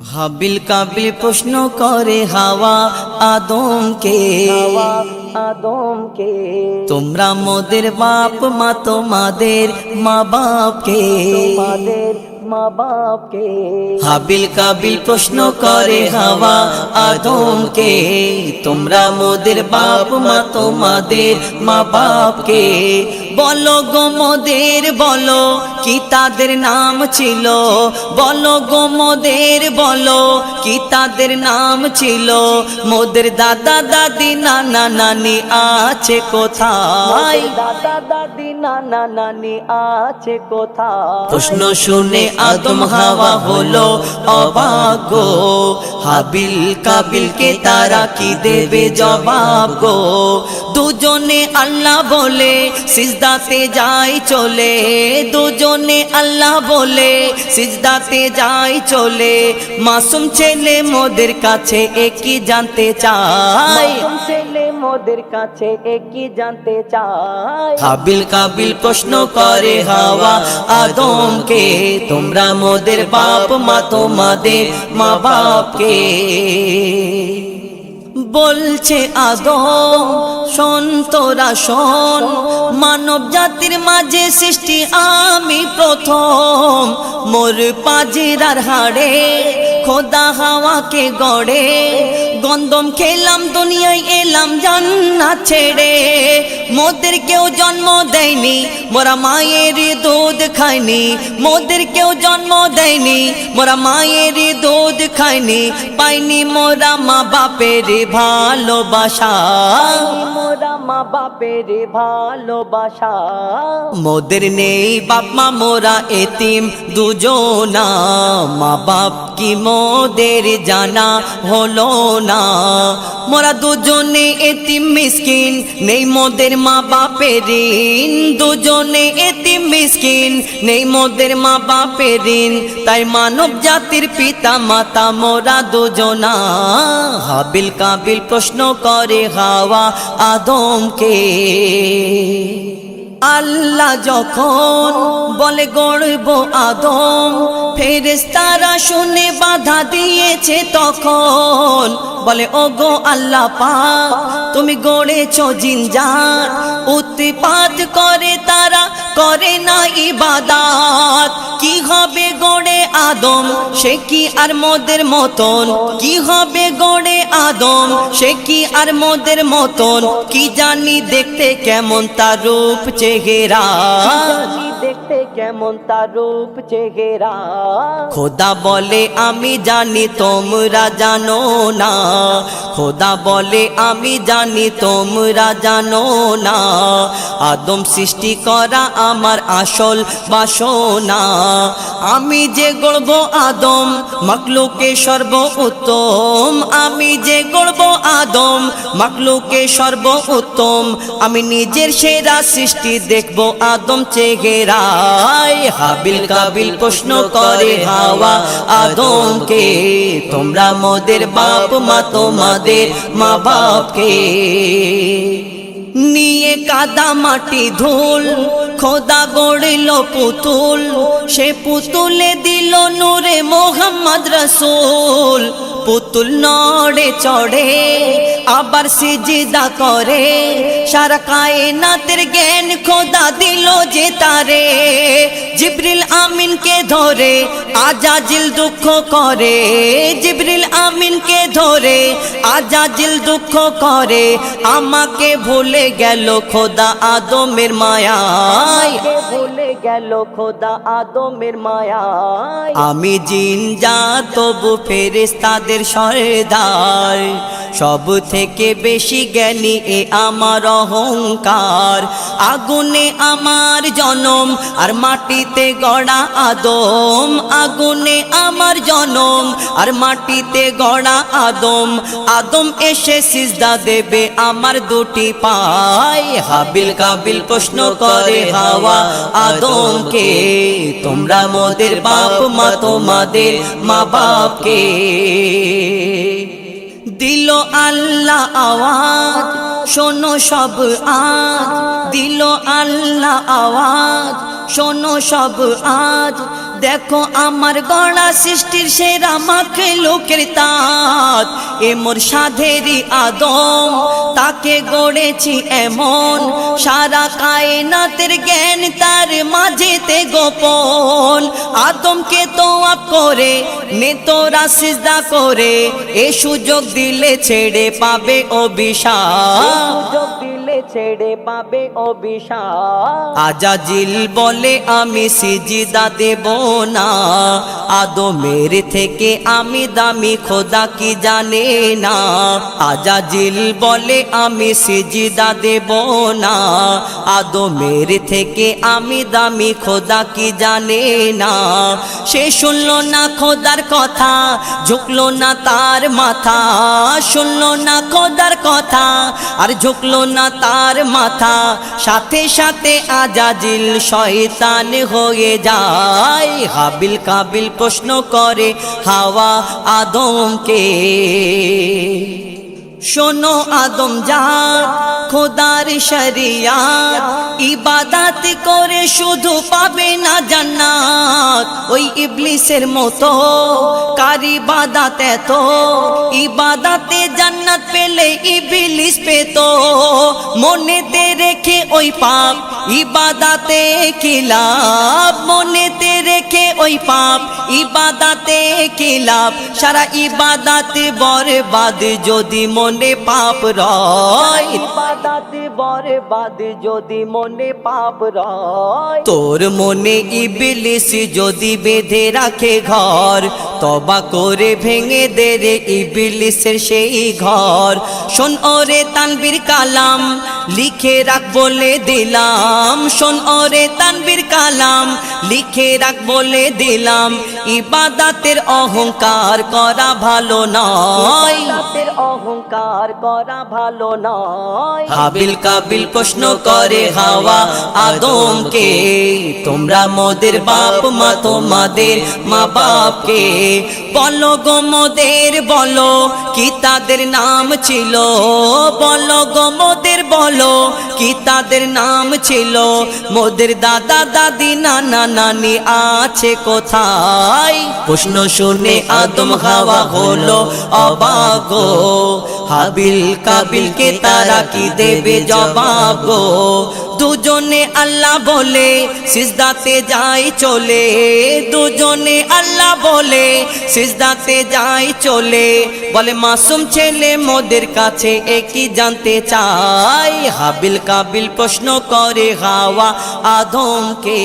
হাবিল কাবিল প্রশ্ন করে হাওয়া আদমকে, তোমরা মোদের বাপ মা তোমাদের মা বাপকে, হাবিল কাবিল প্রশ্ন করে হাওয়া আদমকে, তোমরা মোদের বাপ মা তোমাদের মা বাপকে। বলো গো মোদের বলো কি তাদের নাম ছিল, বলো গো মোদের বলো কি তাদের নাম ছিল। মোদের দাদা দাদি নানা নানি আছে কোথায়, দাদা দাদি নানা নানি আছে কোথায়। প্রশ্ন শুনে আদম হাওয়া হলো অবাক গো, হাবিল কাবিলকে তারা কি দেবে জবাব গো। দুজনে আল্লাহ বলে সিজদাতে যাই চলে, দুজনে আল্লাহ বলে সিজদাতে যাই চলে। মাসুম ছেলে মোদের কাছে একই জানতে চায়, মাসুম ছেলে মোদের কাছে একই জানতে চায়। হাবিল কাবিল প্রশ্ন করে হাওয়া আদমকে, তোমরা মোদের বাপ মা তোমাদের মা বাপকে। বলছে আদম শোন তোরা শোন, মানব জাতির মাঝে সৃষ্টি আমি প্রথম। মোর পাজিরার হাড়ে খোদা হাওয়াকে গড়ে, গন্ধম খেলাম দুনিয়ায় এলাম জান্নাত ছেড়ে। মোদের কেউ জন্ম দেয়নি মোরা মায়ের দুধ খাইনি, মোদের কেউ জন্ম দেয়নি মোরা মায়ের দুধ খাইনি। পাইনি মোরা মা বাপের ভালোবাসা, মোরা মা বাপের ভালোবাসা। মোদের নেই বাপ মা মোরা এতিম দুজনা, মা বাপ কি মোদের জানা হলো না। মোরা দুজনে এতিম মিসকিন নেই মোদের মা বাপের ঋণ, দুজনে এতিম মিসকিন নেই মোদের মা বাপের ঋণ। তাই মানব জাতির পিতা মাতা মোরা দুজনা। হাবিল কাবিল প্রশ্ন করে হাওয়া আদমকে, আল্লাহ যখন বলে গড়ব আদম, ফেরেশতারা শুনে বাধা দিয়েছে তখন। বলে ওগো আল্লাহ পাক তুমি গড়েছো জিনজাত, উৎপাত করে তারা করে না ইবাদত। কি হবে গড়ে আদম সে কি আর মোদের মতন, কি হবে গড়ে আদম সে কি আর মোদের মতন। কি জানি দেখতে কেমন তার রূপ চেহারা, দেখতে কেমন তার রূপ চেহারা। খোদা বলে আমি জানি তোমরা জানো না, খোদা বলে আমি জানি তোমরা জানো না। আদম সৃষ্টি করা আমার আসল বাসনা, আমি যে গড়ব আদম মাখলুকে সর্ব উত্তম, আমি যে গড়ব আদম মাখলুকে সর্ব উত্তম। আমি নিজের সেরা সৃষ্টি দেখব আদম চেহারায়। হাবিল কাবিল প্রশ্ন করে হাওয়া আদমকে, তোমরা মোদের বাপ মা তোমাদের মা বাপকে। নিয়ে কাদা মাটি ধুল খোদা গড়িল পুতুল, সে পুতুলে দিল নূরে মোহাম্মদ রসুল। পুতুল নড়ে চড়ে আবার সিজদা করে, সারা কায়নাতের জ্ঞান খোদা দিল যে তারে। জিবরিল আমিনকে ধরে আজাজিল দুঃখ করে, জিবরিল আমিনকে ধরে আজাজিল দুঃখ করে। আমাকে ভুলে গেল খোদা আদমের মায়ায়, ভুলে গেল খোদা আদমের মায়ায়। আমি জিন জাত তবু ফেরেশতাদের সরদার, সব থেকে বেশি জ্ঞানী এ আমার অহংকার। আগুনে আমার জনম আর মাটিতে গড়া আদম, আগুনে আমার জনম আর মাটিতে গড়া আদম। আদম এসে সিজদা দেবে আমার দুটি পায়। হাবিল কাবিল প্রশ্ন করে হাওয়া আদমকে, তোমরা মোদের বাপ মা তোমাদের মা বাপকে। দিল আল্লাহ আওয়াজ শোনো সব আজ, দিল আল্লাহ আওয়াজ শোনো সব আজ দেখো আমার গড়া সৃষ্টির সেরা মাখলুকের তাজ এ মোর সাধেরি আদম তাকে গড়েছি এমন সারা কায়নাতের জ্ঞান তার মাঝেতে গোপন আদমকে তোয়াব করে নে তোরা সিজদা করে এ সুযোগ দিলে ছেড়ে পাবে অভিশাপ ছেড়ে পাবে অভিশাপ আজাজিল বলে আমি সিজদা দেব না আদমের থেকে আমি দামি খোদা কি জানে না আজাজিল বলে আমি সিজদা দেব না আদমের থেকে আমি দামি খোদা কি জানে না সে শুনলো না খোদার কথা ঝুঁকলো না তার মাথা শুনলো না খোদার কথা আর ঝুঁকলো না তার মাথা সাথে সাথে আজাজিল শয়তান হয়ে যায় হাবিল কাবিল প্রশ্ন করে হাওয়া আদমকে শোনো আদম জাত খোদার শরিয়াত ইবাদত করে শুধু পাবে না জান্নাত ওই ইবলিসের মতো কার ইবাদত এত ইবাদতে জান্নাত পেলে ইবলিস পেত মনেতে রেখে ওই পাপ ইবাদতে কি লাভ মনেতে রেখে ওই পাপ ইবাদতে কি লাভ সারা ইবাদত বরবাদ যদি মনে পাপ রয় ইবাদত বরবাদ যদি মনে পাপ রয় তোর মনে ইবলিস যদি বেঁধে রাখে ঘর তবা করে ভেঙে দে রে ইবলিসের সেই ঘর শোন ওরে তানবীর কালাম লিখে রাখ বলে দিলাম শোন ওরে তানবীর কালাম লিখে রাখ বলে দিলাম ইবাদতের অহংকার করা ভালো নয় অহংকার করা ভালো নয় হাবিল কাবিল প্রশ্ন করে হাওয়া আদমকে তোমরা মোদের বাপ মা তোমাদের মা বাপকে বলো গো মোদের বলো কি তাদের নাম ছিল বলো গো মোদের বলো কি তাদের নাম ছিল মোদের দাদা দাদি নানা নানি আছে কোথায় প্রশ্ন শুনে আদম হাওয়া হলো অবাক গো হাবিল কাবিলকে তারা কি দেবে জবাব গো দুজনে আল্লাহ বলে সিজদাতে যায় চলে দুজনে আল্লাহ বলে সিজদাতে যায় চলে বলে মাসুম ছেলে মোদের কাছে একই জানতে চাই হাবিল কাবিল প্রশ্ন করে হাওয়া আদমকে